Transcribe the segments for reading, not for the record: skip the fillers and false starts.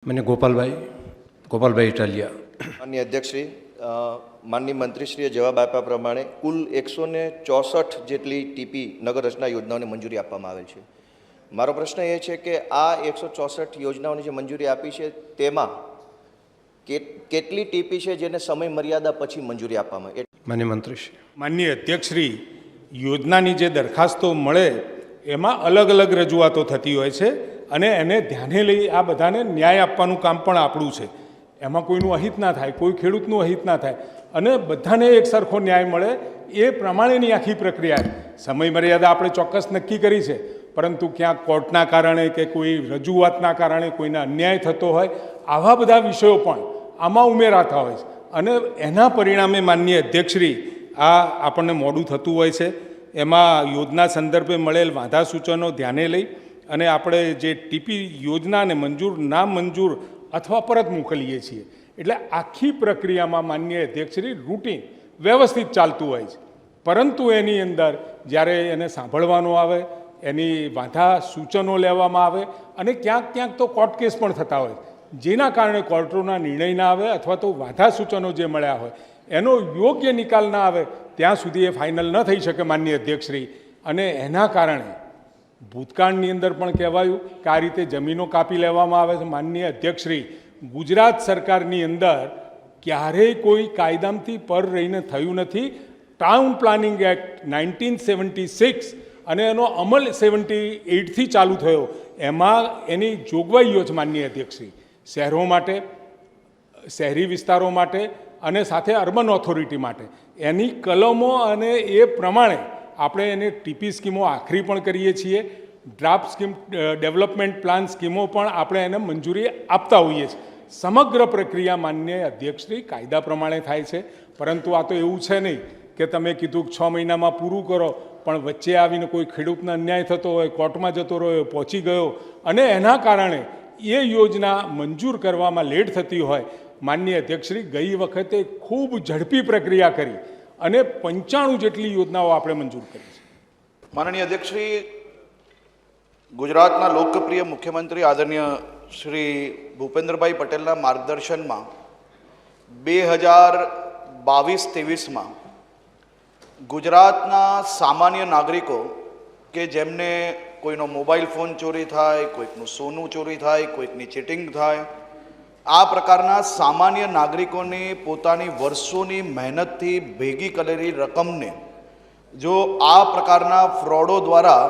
મને ગોપાલભાઈ ઇટાલિયા. માનનીય અધ્યક્ષશ્રી, માનનીય મંત્રીશ્રીએ જવાબ આપ્યા પ્રમાણે કુલ 164 જેટલી ટીપી નગર રચના યોજનાઓને મંજૂરી આપવામાં આવેલ છે. મારો પ્રશ્ન એ છે કે આ 164 યોજનાઓની જે મંજૂરી આપી છે તેમાં કેટલી ટીપી છે જેને સમય મર્યાદા પછી મંજૂરી આપવામાં આવે? માન્ય મંત્રીશ્રી. માનનીય અધ્યક્ષશ્રી, યોજનાની જે દરખાસ્તો મળે એમાં અલગ અલગ રજૂઆતો થતી હોય છે અને એને ધ્યાને લઈ આ બધાને ન્યાય આપવાનું કામ પણ આપણું છે. એમાં કોઈનું અહિત ના થાય, કોઈ ખેડૂતનું અહિત ના થાય અને બધાને એક સરખો ન્યાય મળે એ પ્રમાણેની આખી પ્રક્રિયા. સમય મર્યાદા આપણે ચોક્કસ નક્કી કરી છે, પરંતુ ક્યાંક કોર્ટના કારણે કે કોઈ રજૂઆતના કારણે કોઈને અન્યાય થતો હોય, આવા બધા વિષયો પણ આમાં ઉમેરાતા હોય છે અને એના પરિણામે માનનીય અધ્યક્ષશ્રી આ આપણને મોડું થતું હોય છે. એમાં યોજના સંદર્ભે મળેલ વાંધા સૂચનો ધ્યાને લઈ અને આપણે જે ટીપી યોજનાને મંજૂર ના મંજૂર અથવા પરત મોકલીએ છીએ. એટલે આખી પ્રક્રિયામાં માનનીય અધ્યક્ષશ્રી રૂટીન વ્યવસ્થિત ચાલતું હોય છે, પરંતુ એની અંદર જ્યારે એને સાંભળવાનો આવે, એની વાંધા સૂચનો લેવામાં આવે અને ક્યાંક ક્યાંક તો કોર્ટ કેસ પણ થતા હોય, જેના કારણે કોર્ટોના નિર્ણય ના આવે અથવા તો વાંધા સૂચનો જે મળ્યા હોય એનો યોગ્ય નિકાલ ના આવે ત્યાં સુધી એ ફાઇનલ ન થઈ શકે માનનીય અધ્યક્ષશ્રી. અને એના કારણે ભૂતકાળની અંદર પણ કહેવાયું કે આ રીતે જમીનો કાપી લેવામાં આવે છે. માનનીય અધ્યક્ષશ્રી, ગુજરાત સરકારની અંદર ક્યારેય કોઈ કાયદામાંથી પર રહીને થયું નથી. ટાઉન પ્લાનિંગ એક્ટ 1976 અને એનો અમલ 78થી ચાલુ થયો. એમાં એની જોગવાઈઓ છે માનનીય અધ્યક્ષશ્રી, શહેરો માટે, શહેરી વિસ્તારો માટે અને સાથે અર્બન ઓથોરિટી માટે એની કલમો અને એ પ્રમાણે આપણે એને ટીપી સ્કીમો આખરી પણ કરીએ છીએ. ડ્રાફ્ટ સ્કીમ, ડેવલપમેન્ટ પ્લાન સ્કીમો પણ આપણે એને મંજૂરી આપતા હોઈએ છીએ. સમગ્ર પ્રક્રિયા માન્ય અધ્યક્ષશ્રી કાયદા પ્રમાણે થાય છે, પરંતુ આ તો એવું છે નહીં કે તમે કીધું કે 6 મહિનામાં પૂરું કરો પણ વચ્ચે આવીને કોઈ ખેડૂતને અન્યાય થતો હોય, કોર્ટમાં જતો રહ્યો, પહોંચી ગયો અને એના કારણે એ યોજના મંજૂર કરવામાં લેટ થતી હોય. માનનીય અધ્યક્ષશ્રી, ગઈ વખતે ખૂબ ઝડપી પ્રક્રિયા કરી અને 95 જેટલી યોજનાઓ આપણે મંજૂર કરી છે. માનનીય અધ્યક્ષશ્રી, ગુજરાતના લોકપ્રિય મુખ્યમંત્રી આદરણીય શ્રી ભૂપેન્દ્રભાઈ પટેલના માર્ગદર્શનમાં 2022-23માં ગુજરાતના સામાન્ય નાગરિકો કે જેમને કોઈનો મોબાઈલ ફોન ચોરી થાય, કોઈકનું સોનું ચોરી થાય, કોઈકની ચીટિંગ થાય, આ પ્રકારના સામાન્ય નાગરિકોની પોતાની વર્ષોની મહેનતથી ભેગી કરેલી રકમને જો આ પ્રકારના ફ્રોડો દ્વારા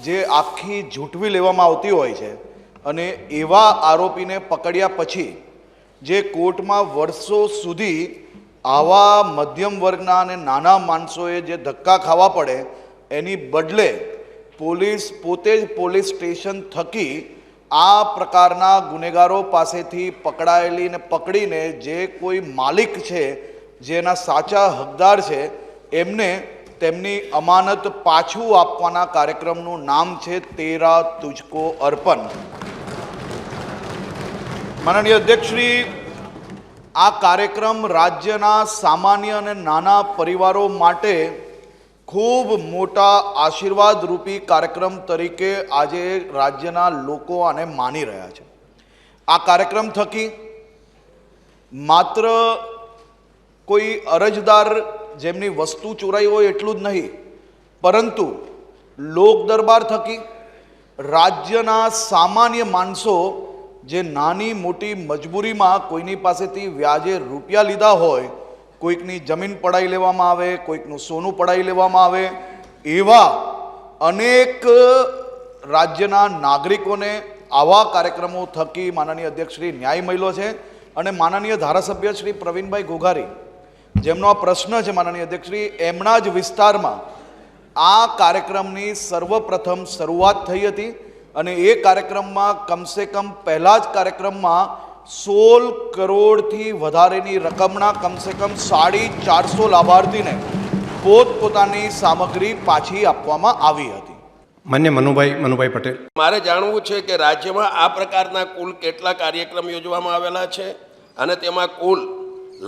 જે આખી ઝૂંટવી લેવામાં આવતી હોય છે અને એવા આરોપીને પકડ્યા પછી જે કોર્ટમાં વર્ષો સુધી આવા મધ્યમ વર્ગના અને નાના માણસોએ જે ધક્કા ખાવા પડે એની બદલે પોલીસ પોતે જ પોલીસ સ્ટેશન થકી આ પ્રકારના ગુનેગારો પાસેથી પકડાયેલી ને પકડીને જે કોઈ માલિક છે, જેના સાચા હકદાર છે, એમને તેમની અમાનત પાછું આપવાના કાર્યક્રમનું નામ છે તેરા તુજકો અર્પણ. માનનીય અધ્યક્ષશ્રી, આ કાર્યક્રમ રાજ્યના સામાન્ય અને નાના પરિવારો માટે ખૂબ મોટા આશીર્વાદરૂપી કાર્યક્રમ તરીકે આજે રાજ્યના લોકો આને માની રહ્યા છે. આ કાર્યક્રમ થકી માત્ર કોઈ અરજદાર જેમની વસ્તુ ચોરાઈ હોય એટલું જ નહીં, પરંતુ લોક દરબાર થકી રાજ્યના સામાન્ય માણસો જે નાની મોટી મજબૂરીમાં કોઈની પાસેથી વ્યાજે રૂપિયા લીધા હોય, કોઈકની જમીન પડાવી લેવામાં આવે, કોઈકનું સોનું પડાવી લેવામાં આવે, એવા અનેક રાજ્યના નાગરિકોને આવા કાર્યક્રમો થકી માનનીય અધ્યક્ષશ્રી ન્યાય મળ્યો છે. અને માનનીય ધારાસભ્ય શ્રી પ્રવીણભાઈ ઘોઘારી, જેમનો આ પ્રશ્ન છે માનનીય અધ્યક્ષશ્રી, એમના જ વિસ્તારમાં આ કાર્યક્રમની સર્વપ્રથમ શરૂઆત થઈ હતી અને એ કાર્યક્રમમાં કમસે કમ પહેલા જ કાર્યક્રમમાં 16 કરોડથી વધારેની રકમના કમસે કમ 450 લાભાર્થીને પોતપોતાની સામગ્રી પાછી આપવામાં આવી હતી. માન્ય મનુભાઈ પટેલ. મારે જાણવું છે કે રાજ્યમાં આ પ્રકારના કુલ કેટલા કાર્યક્રમ યોજવામાં આવેલા છે અને તેમાં કુલ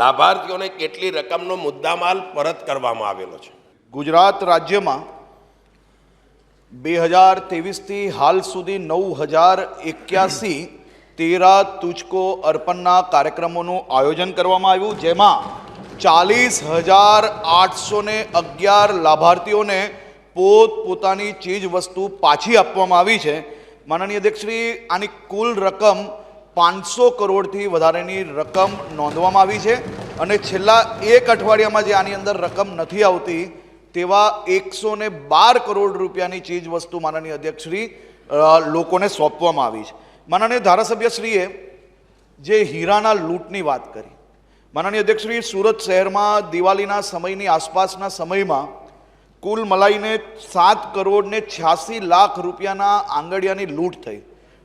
લાભાર્થીઓને કેટલી રકમનો મુદ્દામાલ પરત કરવામાં આવેલો છે? ગુજરાત રાજ્યમાં 2023થી હાલ સુધી 9081 તેરા તુજકો અર્પણના કાર્યક્રમોનું આયોજન કરવામાં આવ્યું, જેમાં 40,811 લાભાર્થીઓને પોતાની ચીજ વસ્તુ પાછી આપવામાં આવી છે. માનનીય અધ્યક્ષશ્રી, આની કુલ રકમ 500 કરોડથી વધારેની રકમ નોંધવામાં આવી છે અને છેલ્લા એક અઠવાડિયામાં જે આની અંદર રકમ નથી આવતી તેવા 112 કરોડ રૂપિયાની ચીજ વસ્તુ માનનીય અધ્યક્ષશ્રી લોકોને સોંપવામાં આવી છે. માનનીય ધારાસભ્યશ્રીએ જે હીરાના લૂંટની વાત કરી, માનનીય અધ્યક્ષશ્રી, સુરત શહેરમાં દિવાળીના સમયની આસપાસના સમયમાં કુલ મલાઈને 7 કરોડ ને 86 લાખ રૂપિયાના આંગડિયાની લૂંટ થઈ.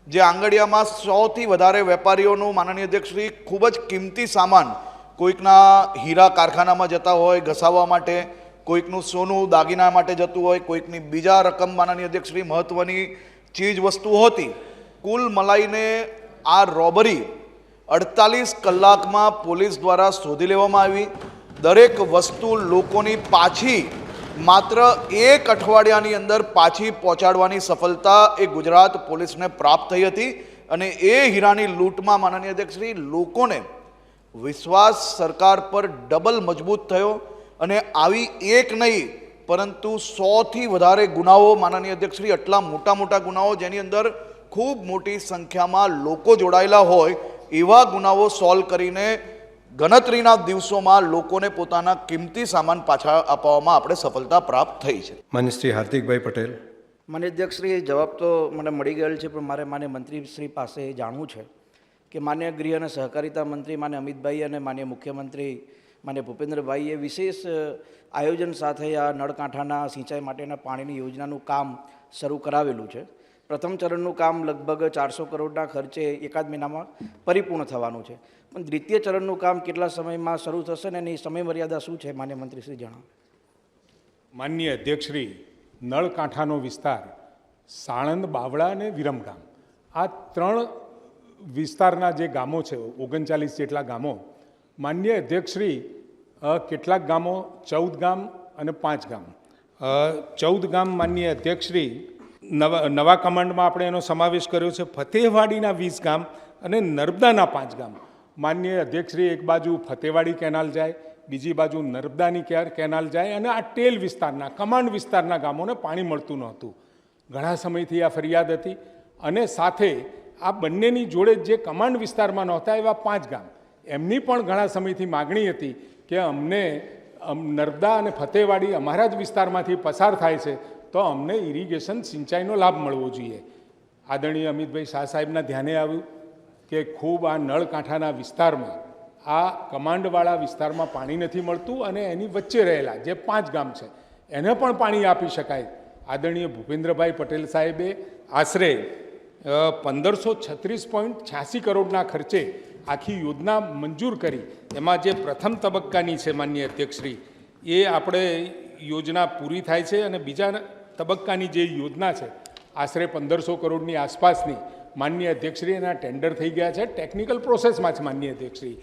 જે આંગડિયામાં 100થી વધારે વેપારીઓનું માનનીય અધ્યક્ષશ્રી ખૂબ જ કિંમતી સામાન, કોઈકના હીરા કારખાનામાં જતા હોય ઘસાવવા માટે, કોઈકનું સોનું દાગીના માટે જતું હોય, કોઈકની બીજા રકમ માનનીય અધ્યક્ષશ્રી મહત્ત્વની ચીજ વસ્તુઓ હતી. કુલ મલાઈને આ રોબરી 48 કલાકમાં પોલીસ દ્વારા શોધી લેવામાં આવી. દરેક વસ્તુ લોકોની પાછી માત્ર એક અઠવાડિયાની અંદર પાછી પહોંચાડવાની સફળતા એ ગુજરાત પોલીસને પ્રાપ્ત થઈ હતી અને એ હીરાની લૂંટમાં માનનીય અધ્યક્ષશ્રી લોકોને વિશ્વાસ સરકાર પર ડબલ મજબૂત થયો અને આવી એક નહીં પરંતુ 100થી વધારે ગુનાઓ માનનીય અધ્યક્ષશ્રી, આટલા મોટા મોટા ગુનાઓ જેની અંદર ખૂબ મોટી સંખ્યામાં લોકો જોડાયેલા હોય એવા ગુનાઓ સોલ્વ કરીને ગણતરીના દિવસોમાં લોકોને પોતાના કિંમતી સામાન પાછા અપાવવામાં આપણે સફળતા પ્રાપ્ત થઈ છે. માન્ય શ્રી હાર્દિકભાઈ પટેલ. માન્ય અધ્યક્ષશ્રી, જવાબ તો મને મળી ગયેલ છે, પણ મારે માન્ય મંત્રીશ્રી પાસે જાણવું છે કે માન્ય ગૃહ અને સહકારિતા મંત્રી માન્ય અમિતભાઈ અને માન્ય મુખ્યમંત્રી માન્ય ભૂપેન્દ્રભાઈએ વિશેષ આયોજન સાથે આ નળકાંઠાના સિંચાઈ માટેના પાણીની યોજનાનું કામ શરૂ કરાવેલું છે. પ્રથમ ચરણનું કામ લગભગ 400 કરોડના ખર્ચે એકાદ મહિનામાં પરિપૂર્ણ થવાનું છે, પણ દ્વિતીય ચરણનું કામ કેટલા સમયમાં શરૂ થશે ને એની સમયમર્યાદા શું છે માન્ય મંત્રીશ્રી જણાવો. માનનીય અધ્યક્ષશ્રી, નળકાંઠાનો વિસ્તાર સાણંદ, બાવળા અને વિરમગામ, આ 3 વિસ્તારના જે ગામો છે, 39 જેટલા ગામો, માનનીય અધ્યક્ષશ્રી કેટલાક ગામો 14 ગામ અને 5 ગામ, 14 ગામ માનનીય અધ્યક્ષશ્રી નવા કમાન્ડમાં આપણે એનો સમાવેશ કર્યો છે. ફતેહવાડીના 20 ગામ અને નર્મદાના 5 ગામ. માનનીય અધ્યક્ષશ્રી, એક બાજુ ફતેહવાડી કેનાલ જાય, બીજી બાજુ નર્મદાની કેનાલ જાય અને આ ટેલ વિસ્તારના કમાન્ડ વિસ્તારના ગામોને પાણી મળતું નહોતું. ઘણા સમયથી આ ફરિયાદ હતી અને સાથે આ બંનેની જોડે જે કમાન્ડ વિસ્તારમાં નહોતા એવા 5 ગામ, એમની પણ ઘણા સમયથી માગણી હતી કે અમને નર્મદા અને ફતેહવાડી અમારા જ વિસ્તારમાંથી પસાર થાય છે તો અમને ઇરિગેશન સિંચાઈનો લાભ મળવો જોઈએ. આદરણીય અમિતભાઈ શાહ સાહેબના ધ્યાને આવ્યું કે ખૂબ આ નળકાંઠાના વિસ્તારમાં, આ કમાન્ડવાળા વિસ્તારમાં પાણી નથી મળતું અને એની વચ્ચે રહેલા જે 5 ગામ છે એને પણ પાણી આપી શકાય. આદરણીય ભૂપેન્દ્રભાઈ પટેલ સાહેબે આશરે 1536.86 કરોડના ખર્ચે આખી યોજના મંજૂર કરી. એમાં જે પ્રથમ તબક્કાની છે માનનીય અધ્યક્ષશ્રી, એ આપણે યોજના પૂરી થાય છે અને બીજા તબક્કાની જે યોજના છે આશરે 1500 કરોડની આસપાસની માનનીય અધ્યક્ષશ્રી એના ટેન્ડર થઈ ગયા છે. ટેકનિકલ પ્રોસેસમાં છે માનનીય અધ્યક્ષશ્રી.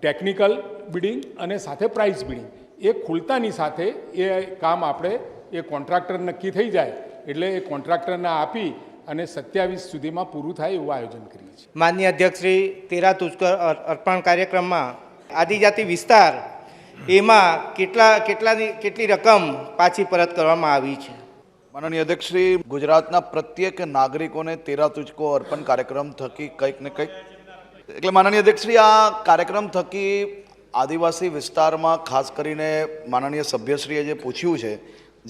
ટેકનિકલ બિડિંગ અને સાથે પ્રાઇસ બિડિંગ એ ખુલતાની સાથે એ કામ આપણે એ કોન્ટ્રાક્ટર નક્કી થઈ જાય એટલે એ કોન્ટ્રાક્ટરને આપી અને 27 સુધીમાં પૂરું થાય એવું આયોજન કરીએ છીએ. માનનીય અધ્યક્ષશ્રી, તેરા તુજકો અર્પણ કાર્યક્રમમાં આદિજાતિ વિસ્તાર એમાં કેટલી રકમ પાછી પરત કરવામાં આવી છે? માનનીય અધ્યક્ષશ્રી, ગુજરાતના પ્રત્યેક નાગરિકોને તેરા તુજકો અર્પણ કાર્યક્રમ થકી કંઈક ને કંઈક, એટલે માનનીય અધ્યક્ષશ્રી આ કાર્યક્રમ થકી આદિવાસી વિસ્તારમાં ખાસ કરીને માનનીય સભ્યશ્રીએ જે પૂછ્યું છે,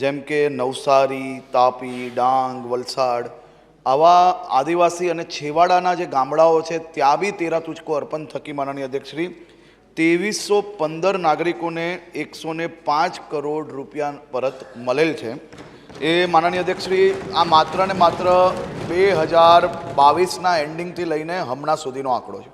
જેમ કે નવસારી, તાપી, ડાંગ, વલસાડ, આવા આદિવાસી અને છેવાડાના જે ગામડાઓ છે ત્યાં બી તેરા તુજકો અર્પણ થકી માનનીય અધ્યક્ષશ્રી 2315 નાગરિકોને 105 કરોડ રૂપિયા પરત મળેલ છે. એ માનનીય અધ્યક્ષશ્રી આ માત્ર ને માત્ર 2022ના એન્ડિંગથી લઈને હમણાં સુધીનો આંકડો છે.